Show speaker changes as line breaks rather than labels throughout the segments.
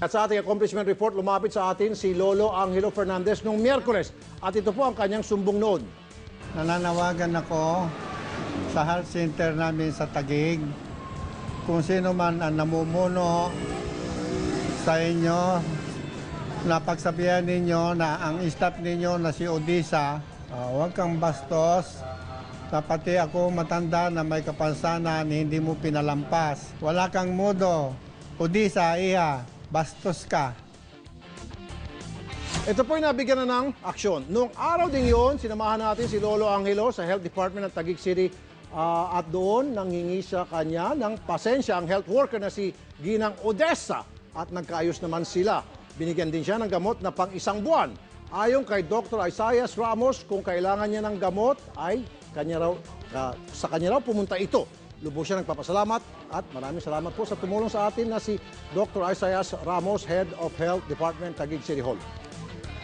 At sa ating accomplishment report, lumapit sa atin si Lolo Angelo Fernandez noong Miyerkules. At ito po ang kanyang sumbong noon.
Nananawagan ako sa health center namin sa Taguig. Kung sino man ang namumuno sa inyo, napagsabihan ninyo na ang staff ninyo na si Odisa, huwag kang bastos. Pati ako matanda na may kapansanan, hindi mo pinalampas. Wala kang mudo. Odisa, iya, bastos ka.
Ito po yung nabigyan na ng aksyon. Noong araw ding yun, sinamahan natin si Lolo Angelo sa Health Department ng Taguig City at doon nanghingi sa kanya ng pasensya ang health worker na si Ginang Odessa at nagkaayos naman sila. Binigyan din siya ng gamot na pang 1 buwan. Ayon kay Dr. Isaias Ramos, kung kailangan niya ng gamot ay sa kanya raw pumunta ito. Lubos siya nagpapasalamat at maraming salamat po sa tumulong sa atin na si Dr. Isaias Ramos, Head of Health Department, Taguig City Hall.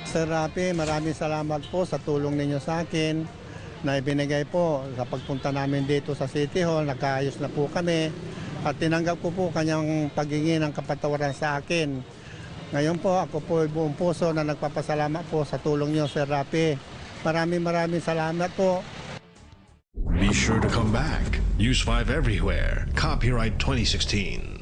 Sir Rapi, maraming salamat po sa tulong ninyo sa akin na ibinigay po sa pagpunta namin dito sa City Hall. Nagkaayos na po kami at tinanggap ko po kanyang paghingi ng kapatawaran sa akin. Ngayon po, ako po buong puso na nagpapasalamat po sa tulong niyo, Sir Rapi. Maraming salamat po.
Be sure to come back. Use 5 everywhere. Copyright 2016.